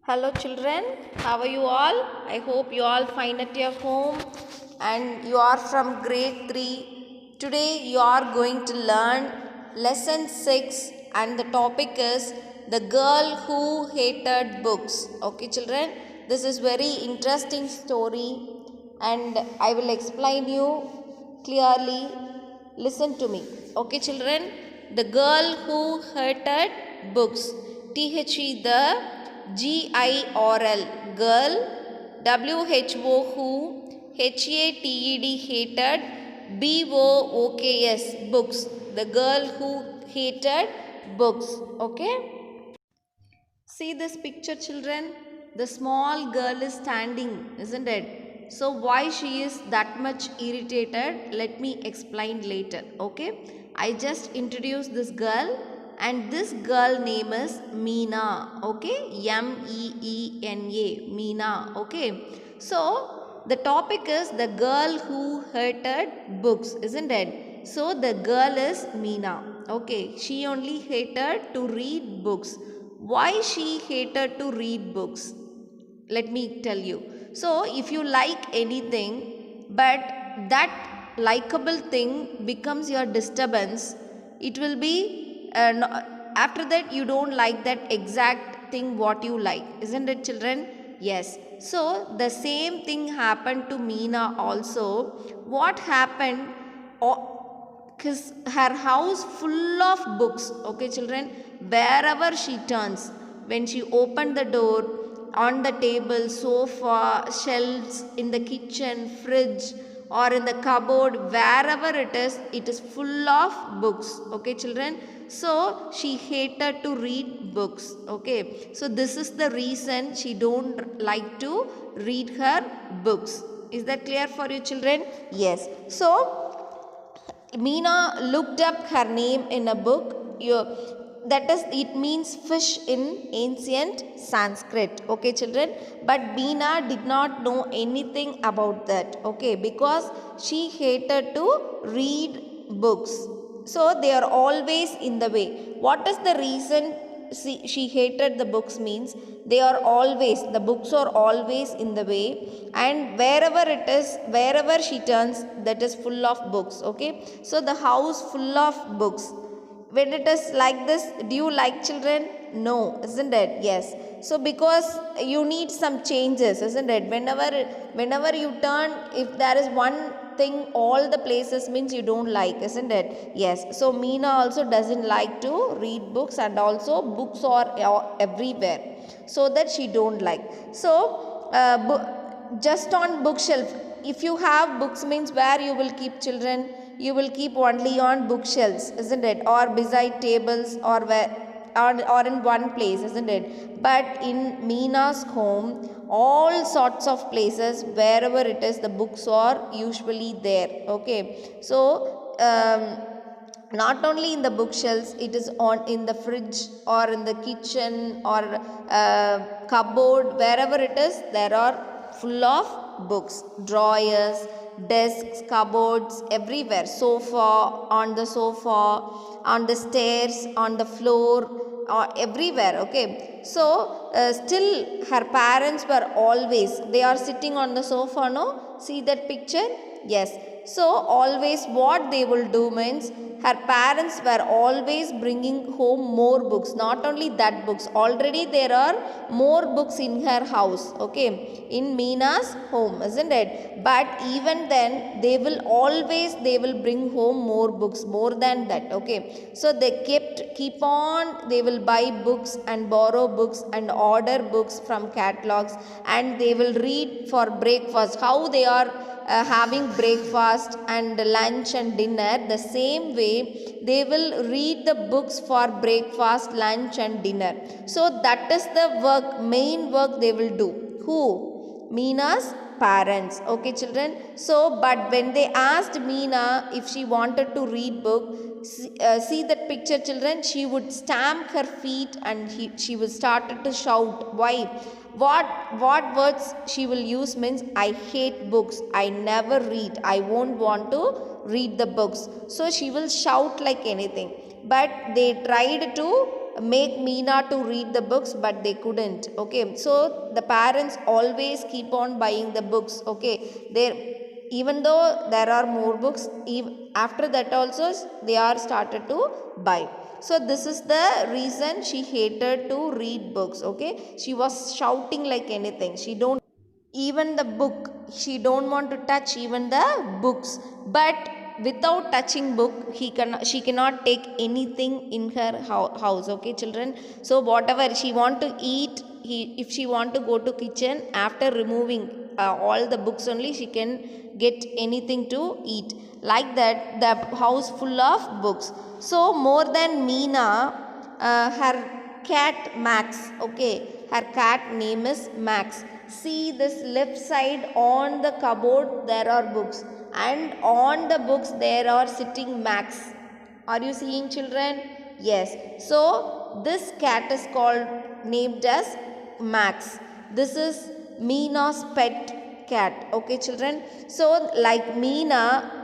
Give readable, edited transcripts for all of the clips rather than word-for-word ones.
Hello children, how are you all? I hope you all fine at your home and you are from grade 3. Today you are going to learn lesson 6 and the topic is the girl who hated books. Okay children, this is very interesting story and I will explain you clearly. Listen to me. Okay children, the girl who hated books. THE the GIRL girl, WHO who, HATED hated, BOOKS books, the girl who hated books. Okay, see this picture children, the small girl is standing, isn't it? So why she is that much irritated, let me explain later. Okay, I just introduced this girl and this girl name is Meena. Okay, MEENA, Meena. Okay, so the topic is the girl who hated books, isn't it? So the girl is Meena. Okay, she only hated to read books. Why she hated to read books, let me tell you. So if you like anything but that likable thing becomes your disturbance, it will be after that you don't like that exact thing what you like, isn't it children? Yes, so the same thing happened to Meena also. What happened, because her house full of books. Okay children, wherever she turns, when she opened the door, on the table, sofa, shelves, in the kitchen, fridge, or in the cupboard, wherever it is full of books. Okay children, so she hated to read books. Okay, so this is the reason she don't like to read her books. Is that clear for you children? Yes, so Meena looked up her name in a book. That is, it means fish in ancient Sanskrit. Okay, children. But Meena did not know anything about that. Okay, because she hated to read books. So they are always in the way. What is the reason she hated the books means? They are always, the books are always in the way, and wherever it is, wherever she turns, that is full of books. Okay, so the house full of books. When it is like this, do you like children? No, isn't it? Yes, so because you need some changes, isn't it? Whenever you turn, if there is one thing all the places, means you don't like, isn't it? Yes, so Meena also doesn't like to read books, and also books are everywhere, so that she don't like. So just on bookshelf, if you have books, means where you will keep children? You will keep only on bookshelves, isn't it? Or beside tables, or where, or in one place, isn't it? But in Meena's home, all sorts of places, wherever it is, the books are usually there. Okay, so not only in the bookshelves, it is on in the fridge, or in the kitchen, or cupboard, wherever it is, there are full of books. Drawers, desks, cupboards, everywhere. Sofa, on the sofa, on the stairs, on the floor, or everywhere. Okay, so still her parents were always, they are sitting on the sofa, no? See that picture? Yes, so always what they will do means, her parents were always bringing home more books. Not only that books, already there are more books in her house. Okay, in Meena's home, isn't it? But even then, they will bring home more books, more than that. Okay, so they keep on, they will buy books and borrow books and order books from catalogs, and they will read for breakfast. How they are having breakfast and lunch and dinner, the same way they will read the books for breakfast, lunch and dinner. So that is the work, main work they will do. Who? Meena's parents. Okay children, so but when they asked Meena if she wanted to read book, see that picture children, she would stamp her feet, and she would started to shout. Why? What words she will use means, I hate books, I never read, I won't want to read the books. So she will shout like anything. But they tried to make Meena to read the books, but they couldn't. Okay, so the parents always keep on buying the books. Okay, even though there are more books, after that also they are started to buy. So this is the reason she hated to read books. Okay, she was shouting like anything. She don't even the book, she don't want to touch even the books. But without touching book, she cannot take anything in her house. Okay children, so whatever she want to eat, if she want to go to kitchen, after removing all the books only she can get anything to eat. Like that, the house full of books. So more than Meena, her cat Max. Okay, her cat name is Max. See this left side, on the cupboard there are books, and on the books there are sitting Max. Are you seeing children? Yes. So this cat is called, named as Max. This is Meena's pet cat. Okay children. So like Meena,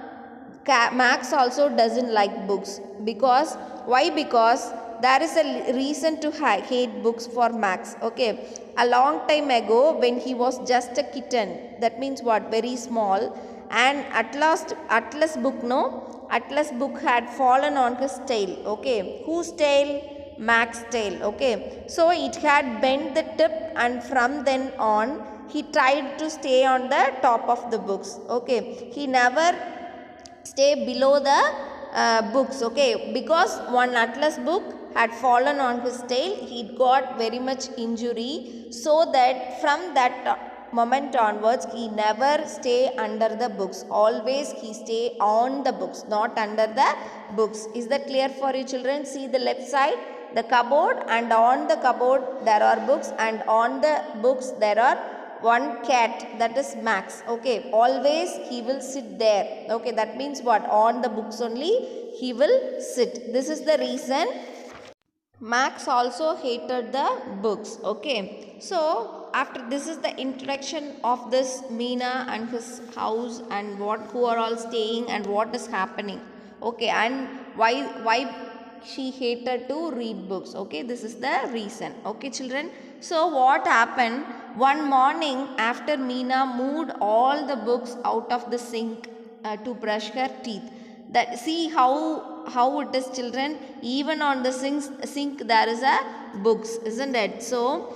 Max also doesn't like books. Because why? Because there is a reason to hate books for Max. Okay, a long time ago when he was just a kitten, that means what, very small, and at last Atlas book, no, Atlas book had fallen on his tail. Okay, whose tail? Max tail. Okay, so it had bent the tip, and from then on he tried to stay on the top of the books. Okay, he never stay below the books. Okay, because one Atlas book had fallen on his tail, he got very much injury. So that from that moment onwards, he never stay under the books. Always he stay on the books, not under the books. Is that clear for you children? See the left side, the cupboard, and on the cupboard there are books, and on the books there are one cat, that is Max. Okay, always he will sit there. Okay, that means what, on the books only he will sit. This is the reason Max also hated the books. Okay, so after this is the introduction of this Meena and his house, and what, who are all staying, and what is happening. Okay, and why she hated to read books. Okay, this is the reason. Okay children, so what happened, one morning after Meena moved all the books out of the sink to brush her teeth, that, see how it is children, even on the sink there is a books, isn't it? So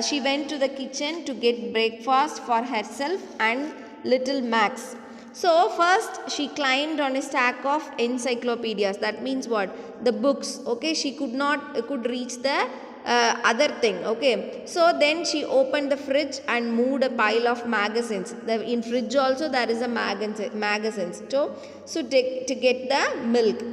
she went to the kitchen to get breakfast for herself and little Max. So first she climbed on a stack of encyclopedias. That means what, the books. Okay, she could reach the other thing. Okay, so then she opened the fridge and moved a pile of magazines. In fridge also there is a magazines. So to get the milk,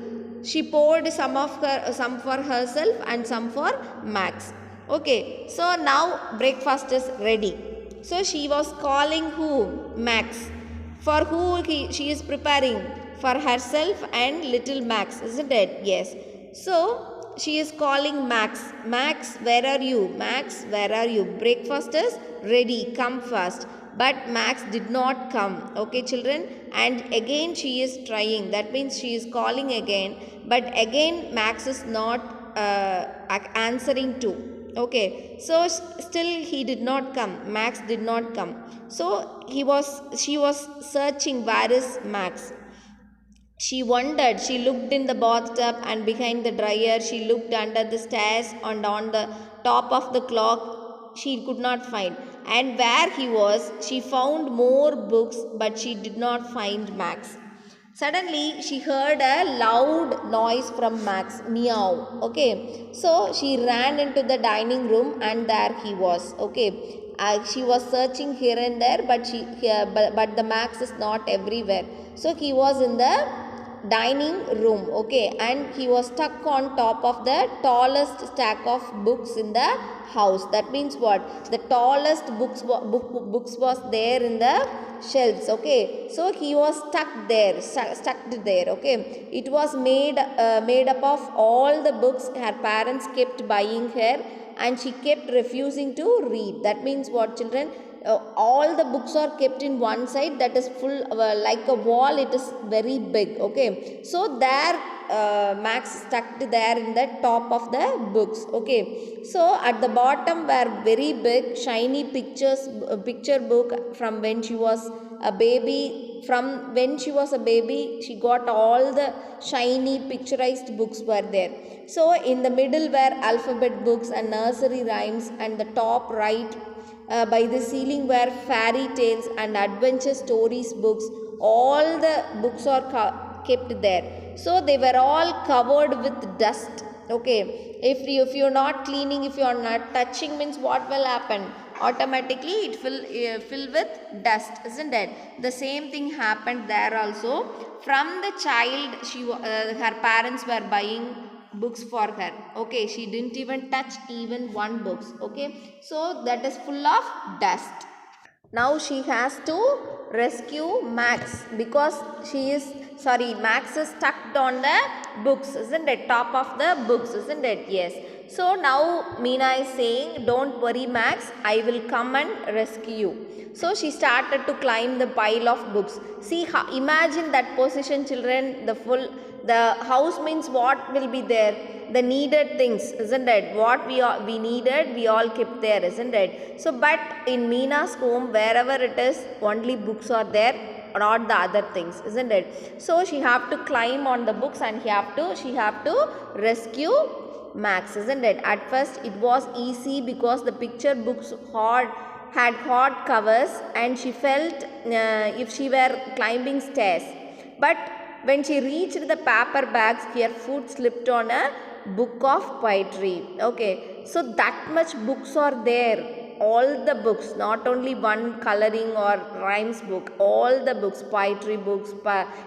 she poured some for herself and some for Max. Okay, so now breakfast is ready. So she was calling who? Max. For who she is preparing? For herself and little Max, isn't it? Yes. So she is calling Max. Max, where are you? Max, where are you? Breakfast is ready. Come fast. But Max did not come. Okay, children. And again she is trying. That means she is calling again. But again Max is not answering to. Okay, so still he did not come. Max did not come. So she was searching, where is Max? She wondered. She looked in the bathtub and behind the dryer. She looked under the stairs and on the top of the clock. She could not find. And where he was, she found more books, but she did not find Max. Suddenly, she heard a loud noise from Max. Meow. Okay. So she ran into the dining room, and there he was. Okay. She was searching here and there, but the Max is not everywhere. So he was in the dining room. Okay, and he was stuck on top of the tallest stack of books in the house. That means what? The tallest books was there in the shelves. Okay, so he was stuck there. Okay, it was made up of all the books her parents kept buying her, and she kept refusing to read. That means what, children? All the books are kept in one side, that is full like a wall, it is very big. Okay, so there Max stuck there in the top of the books. Okay, so at the bottom were very big shiny picture book from when she was a baby. From when she was a baby, she got all the shiny picturized books were there. So in the middle were alphabet books and nursery rhymes, and the top right by the ceiling were fairy tales and adventure stories books. All the books are kept there. So they were all covered with dust. Okay, if you're not cleaning, if you are not touching, means what will happen? Automatically it will fill with dust, isn't it? The same thing happened there also. From the child, her parents were buying books for her. Okay, she didn't even touch even one books. Okay, so that is full of dust. Now she has to rescue Max because Max is stuck on the books, isn't it? Top of the books, isn't it? Yes. So now Meena is saying, don't worry Max, I will come and rescue you. So she started to climb the pile of books. See, imagine that position, children. The house means what will be there? The needed things, isn't it? What we needed, we all kept there, isn't it? So but in Meena's home, wherever it is, only books are there, not the other things, isn't it? So she have to climb on the books and she have to rescue Max, isn't it? At first it was easy because the picture books had hard covers and she felt if she were climbing stairs. But when she reached the paper bags, her foot slipped on a book of poetry. Okay, so that much books are there. All the books, not only one coloring or rhymes book, all the books, poetry books,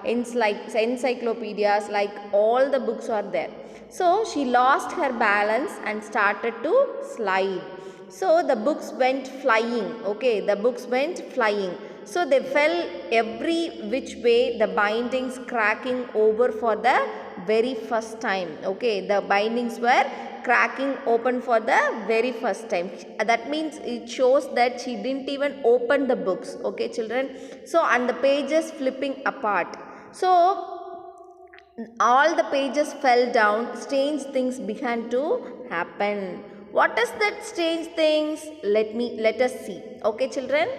encyclopedias, like all the books are there. So she lost her balance and started to slide. So the books went flying. Okay, the books went flying. So they fell every which way, the bindings cracking over for the very first time. Okay, the bindings were cracking open for the very first time. That means it shows that she didn't even open the books. Okay, children. So and the pages flipping apart. So all the pages fell down. Strange things began to happen. What is that strange things? Let us see. Okay, children.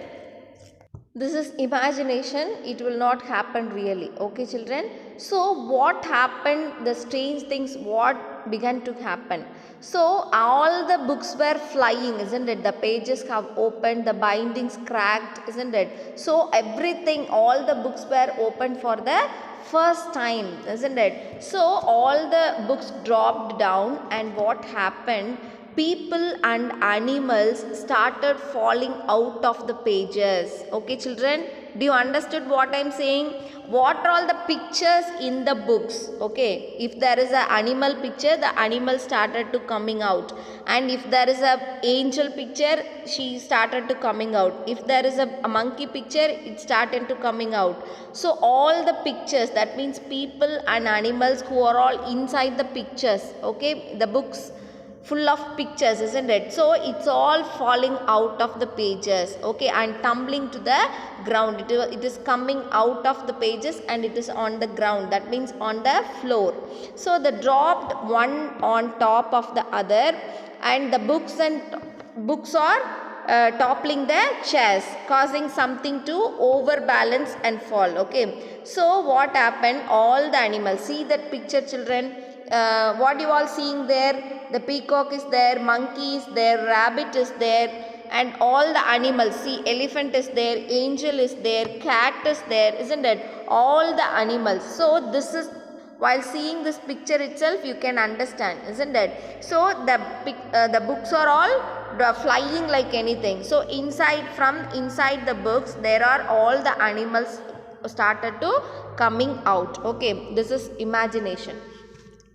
This is imagination, it will not happen really. Okay, children. So what happened? The strange things, what began to happen? So all the books were flying, isn't it? The pages have opened, the bindings cracked, isn't it? So everything, all the books were opened for the first time, isn't it? So all the books dropped down, and what happened? People and animals started falling out of the pages. Okay, children, do you understood what I am saying? What are all the pictures in the books? Okay, if there is an animal picture, the animal started to coming out, and if there is a angel picture, she started to coming out. If there is a monkey picture, it started to coming out. So all the pictures, that means people and animals who are all inside the pictures. Okay, the books full of pictures, isn't it? So it's all falling out of the pages. Okay, and tumbling to the ground. It is coming out of the pages and it is on the ground, that means on the floor. So they dropped one on top of the other, and the books are toppling the chairs, causing something to overbalance and fall. Okay, so what happened? All the animals, see that picture, children. What you all seeing there? The peacock is there, monkey is there, rabbit is there, and all the animals. See, elephant is there, angel is there, cat is there, isn't it? All the animals. So this is, while seeing this picture itself, you can understand, isn't it? So the books are all flying like anything. So from inside the books, there are all the animals started to coming out. Okay, this is imagination.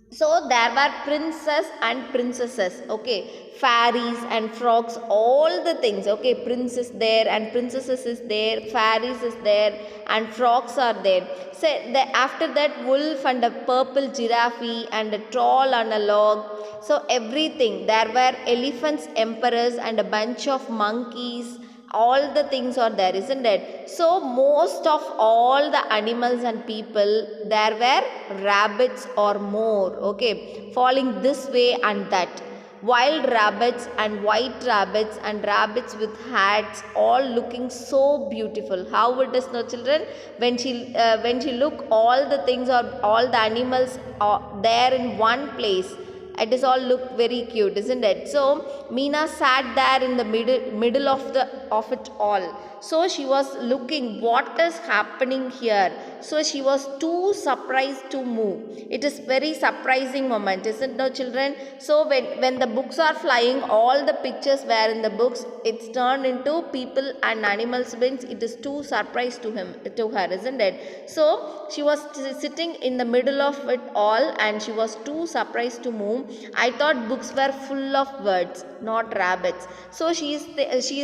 So there were princes and princesses. Okay, fairies and frogs, all the things. Okay, prince is there and princesses is there, fairies is there, and frogs are there. So after that, wolf and a purple giraffe and a troll on a log. So everything. There were elephants, emperors, and a bunch of monkeys, all the things are there, isn't it? So most of all the animals and people, there were rabbits or more, okay, falling this way and that. Wild rabbits and white rabbits and rabbits with hats, all looking so beautiful. How it is, no children? When she look, all the things or all the animals are there in one place. It is all look very cute, isn't it? So Meena sat there in the middle of it all. So she was looking what is happening here. So she was too surprised to move. It is very surprising moment, isn't it, no children? So when the books are flying, all the pictures were in the books, it's turned into people and animals. Means it is too surprised to her, isn't it? So she was sitting in the middle of it all and she was too surprised to move. I thought books were full of words, not rabbits. So she is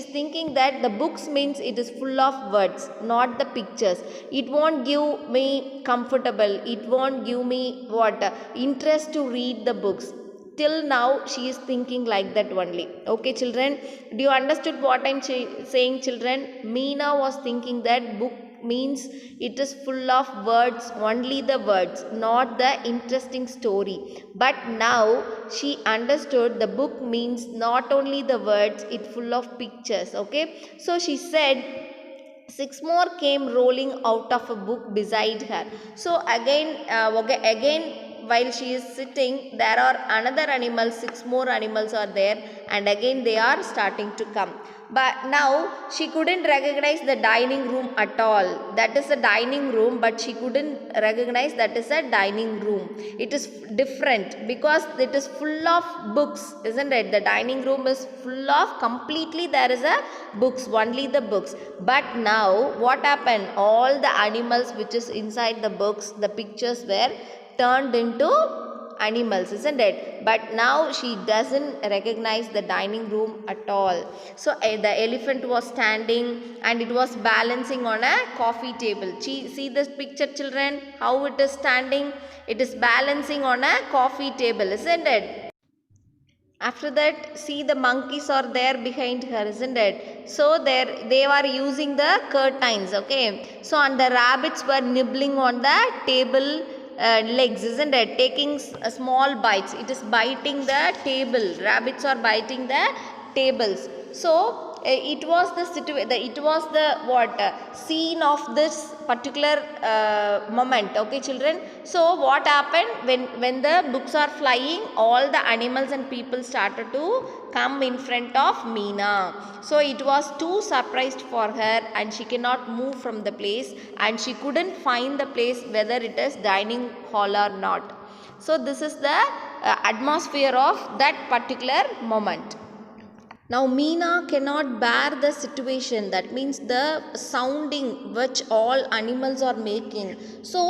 thinking that the books means it is full of words, not the pictures. It won't give me comfortable, it won't give me what interest to read the books. Till now she is thinking like that only. Okay children, do you understood what I'm saying, children? Meena was thinking that book means it is full of words, only the words, not the interesting story. But now she understood the book means not only the words, it full of pictures. Okay, so she said six more came rolling out of a book beside her. So again while she is sitting, there are another animals, six more animals are there, and again they are starting to come. But now she couldn't recognize the dining room at all. That is a dining room, but she couldn't recognize that is a dining room. It is different because it is full of books, isn't it? The dining room is full of, completely there is a books, only the books. But now what happened? All the animals which is inside the books, the pictures were turned into animals, isn't it? But now she doesn't recognize the dining room at all. So the elephant was standing and it was balancing on a coffee table. See this picture, children, how it is standing? It is balancing on a coffee table, isn't it? After that, see the monkeys are there behind her, isn't it? So they were using the curtains, okay? So and the rabbits were nibbling on the table legs, isn't it? Taking small bites. It is biting the table. Rabbits are biting the tables. So it was the situation. It was the what scene of this particular moment. Okay, children. So what happened when the books are flying? All the animals and people started to come in front of Meena. So it was too surprised for her, and she cannot move from the place, and she couldn't find the place whether it is dining hall or not. So this is the atmosphere of that particular moment. Now Meena cannot bear the situation, that means the sounding which all animals are making. So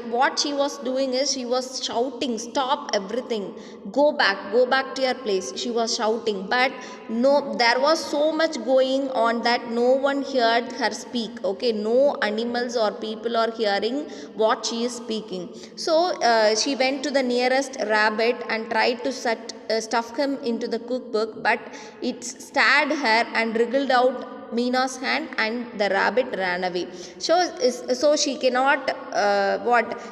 what she was doing is she was shouting, stop everything, go back to your place. She was shouting, but no, there was so much going on that no one heard her speak. Okay, no animals or people are hearing what she is speaking. So she went to the nearest rabbit and tried to stuff him into the cookbook, but it stared her and wriggled out Meena's hand, and the rabbit ran away. So she cannot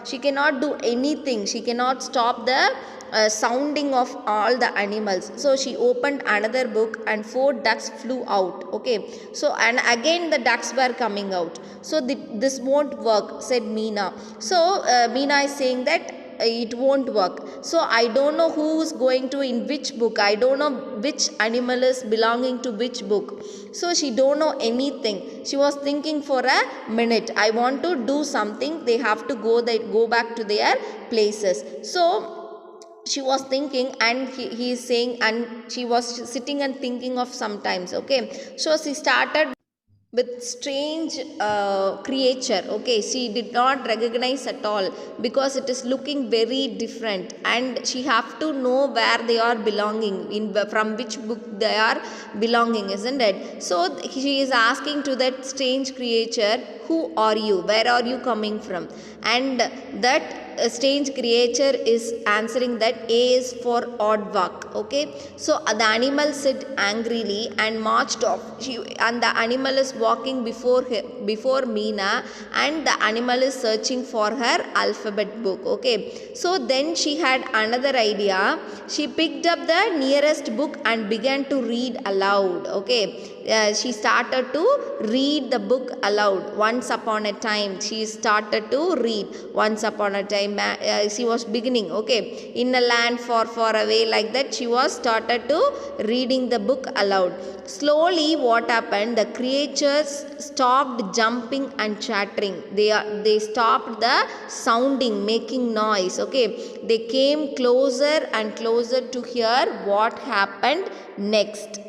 she cannot do anything. She cannot stop the sounding of all the animals. So she opened another book and 4 ducks flew out. Okay, so and again the ducks were coming out. So this won't work, said Meena. So Meena is saying that it won't work. So I don't know who is going to in which book. I don't know which animal is belonging to which book. So she don't know anything. She was thinking for a minute. I want to do something. They have to go back to their places. So she was thinking, and he is saying, and she was sitting and thinking of sometimes. Okay, so she started with strange creature. Okay, she did not recognize at all because it is looking very different, and she have to know where they are belonging, from which book they are belonging, isn't it? So she is asking to that strange creature, who are you? Where are you coming from? And that strange creature is answering that A is for aardvark. Okay, so the animal said angrily and marched off. And the animal is walking before Meena, and the animal is searching for her alphabet book. Okay, so then she had another idea. She picked up the nearest book and began to read aloud. Okay, she started to read the book aloud. Once upon a time, she started to read. Once upon a time, she was beginning. Okay, in a land far, far away, like that, she was started to reading the book aloud. Slowly, what happened? The creatures stopped jumping and chattering. They stopped the sounding, making noise. Okay, they came closer and closer to hear what happened next.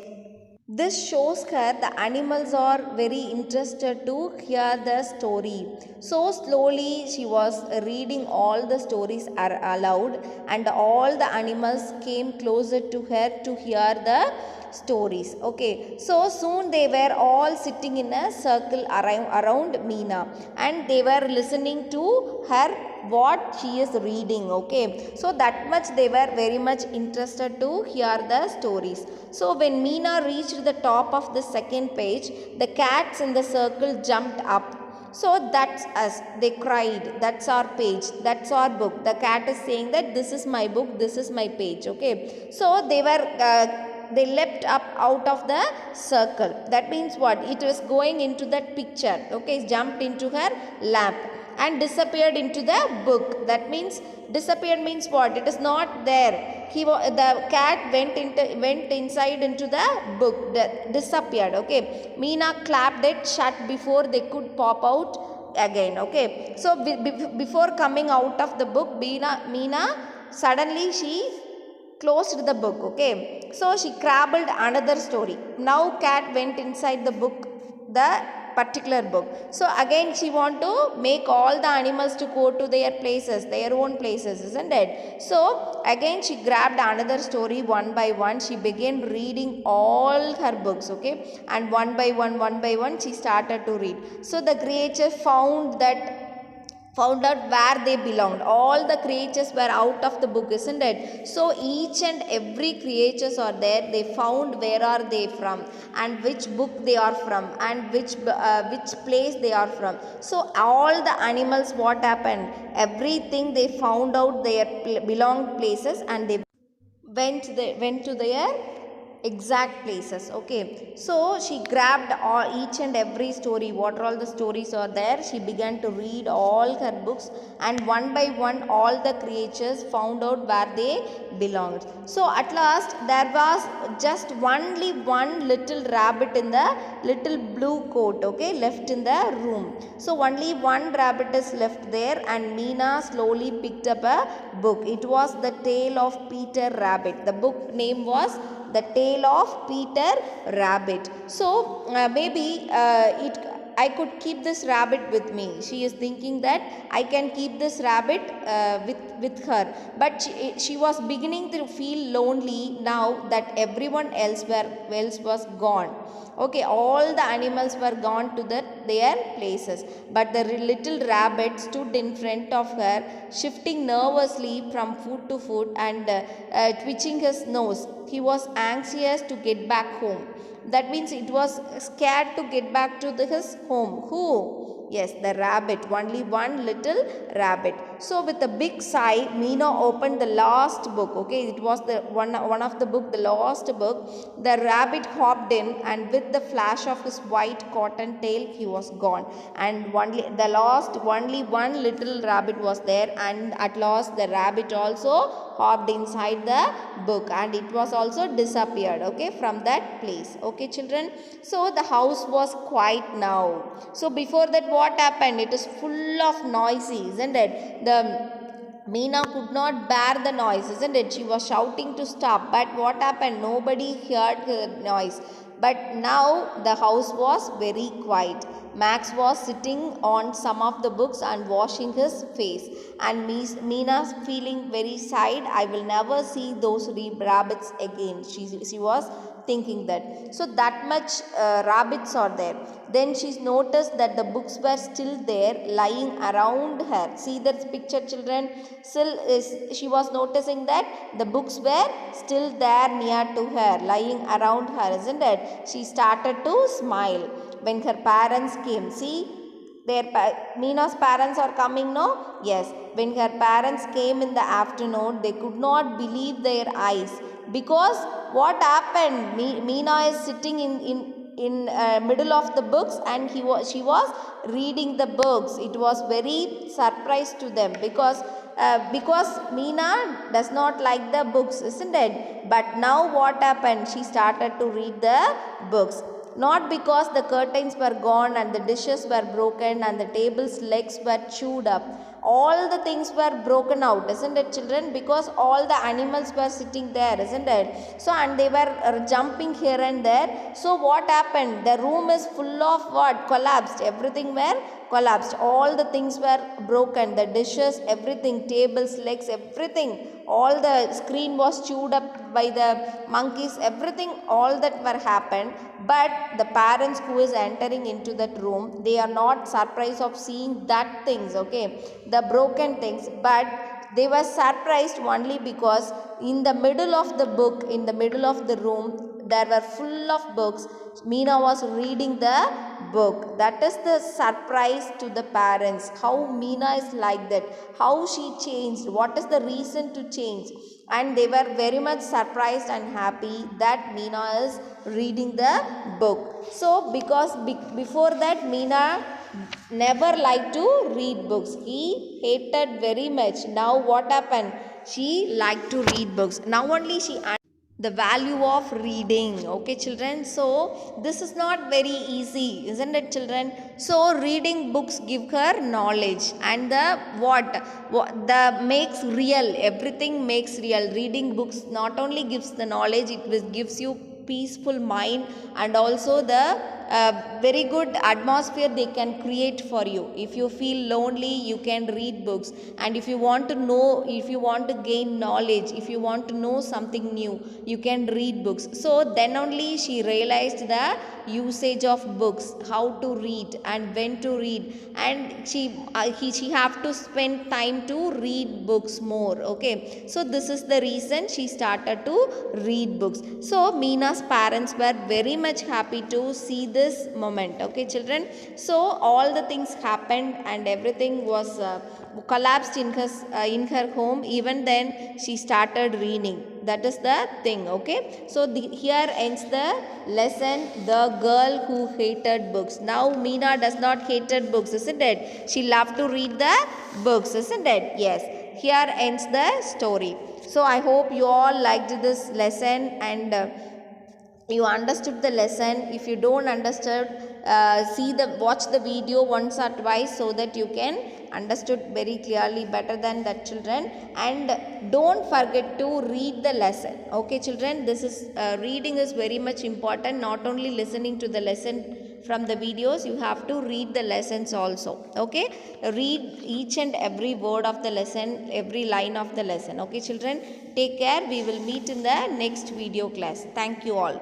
This shows her the animals are very interested to hear the story. So slowly she was reading all the stories aloud, and all the animals came closer to her to hear the stories. Okay, so soon they were all sitting in a circle around Meena, and they were listening to her what she is reading. Okay, so that much they were very much interested to hear the stories. So when Meena reached the top of the second page, the cats in the circle jumped up. So that's us, they cried. That's our page, that's our book. The cat is saying that this is my book, this is my page. Okay, so they leapt up out of the circle. That means what? It was going into that picture. Okay, jumped into her lap and disappeared into the book. That means disappeared means what? It is not there. The cat went inside into the book. Disappeared. Okay, Meena clapped it shut before they could pop out again. Okay, so before coming out of the book, Meena suddenly she closed the book. Okay, so she crabbled another story. Now cat went inside the book, the particular book. So again she want to make all the animals to go to their places, their own places, isn't it? So again she grabbed another story one by one. She began reading all her books. Okay, and one by one she started to read. So the creature found out where they belonged. All the creatures were out of the book, isn't it? So each and every creatures are there. They found where are they from, and which book they are from, and which place they are from. So all the animals, what happened? Everything they found out their belonged places, and they went to their exact places. Okay, so she grabbed each and every story, what all the stories are there. She began to read all her books, and one by one all the creatures found out where they belonged. So at last there was just only one little rabbit in the little blue coat, okay, left in the room. So only one rabbit is left there, and Meena slowly picked up a book. It was The Tale of Peter Rabbit. The book name was The Tale of Peter Rabbit. So maybe I could keep this rabbit with me. She is thinking that I can keep this rabbit with her. But she was beginning to feel lonely now that everyone else was gone. Okay, all the animals were gone to their places. But the little rabbit stood in front of her, shifting nervously from foot to foot and twitching his nose. He was anxious to get back home. That means it was scared to get back to his home. Who? Yes, the rabbit. Only one little rabbit. So with a big sigh, Meena opened the last book. Okay, it was the one of the book, the last book. The rabbit hopped in, and with the flash of his white cotton tail, he was gone. And only one little rabbit was there, and at last the rabbit also hopped inside the book, and it was also disappeared, okay, from that place. Okay, children, so the house was quiet now. So before that, what happened? It is full of noisy, isn't it? The Meena could not bear the noise, isn't it? She was shouting to stop, but what happened? Nobody heard her noise. But now the house was very quiet. Max was sitting on some of the books and washing his face, and Meena feeling very sad. I will never see those rabbits again. She was thinking that. So that much rabbits are there. Then she's noticed that the books were still there lying around her. See that picture, children? Still is, she was noticing that the books were still there near to her, lying around her, isn't it? She started to smile when her parents came. See, Meena's parents are coming now. Yes, when her parents came in the afternoon, they could not believe their eyes, because what happened? Meena is sitting in middle of the books, and she was reading the books. It was very surprise to them, because Meena does not like the books, isn't it? But now what happened? She started to read the books. Not because the curtains were gone and the dishes were broken and the table's legs were chewed up. All the things were broken out, isn't it, children? Because all the animals were sitting there, isn't it? So, and they were jumping here and there. So what happened? The room is full of what? Collapsed. Everything were collapsed. All the things were broken. The dishes, everything, tables, legs, everything. All the screen was chewed up by the monkeys, everything, all that were happened. But the parents who is entering into that room, they are not surprised of seeing that things, okay, the broken things. But they were surprised only because in the middle of the book, in the middle of the room, there were full of books. Meena was reading the book. That is the surprise to the parents. How Meena is like that, how she changed, what is the reason to change. And they were very much surprised and happy that Meena is reading the book. So because before that, Meena never liked to read books. He hated very much. Now what happened? She liked to read books. Now only she the value of reading. Okay, children? So this is not very easy, isn't it, children? So reading books give her knowledge, and the what the makes real, everything makes real. Reading books not only gives the knowledge, it gives you peaceful mind, and also the very good atmosphere they can create for you. If you feel lonely, you can read books. And if you want to know, if you want to gain knowledge, if you want to know something new, you can read books. So then only she realized the usage of books, how to read and when to read. And she have to spend time to read books more. Okay, so this is the reason she started to read books. So Meena's parents were very much happy to see this moment. Okay, children? So all the things happened and everything was collapsed in her home. Even then she started reading. That is the thing. Okay, so here ends the lesson, The Girl Who Hated Books. Now Meena does not hated books, isn't it? She loved to read the books, isn't it? Yes, here ends the story. So I hope you all liked this lesson, and you understood the lesson. If you don't understand, watch the video once or twice, so that you can understood very clearly better than that, children. And don't forget to read the lesson. Okay, children? This is reading is very much important. Not only listening to the lesson from the videos, you have to read the lessons also. Okay, read each and every word of the lesson, every line of the lesson. Okay, children? Take care. We will meet in the next video class. Thank you all.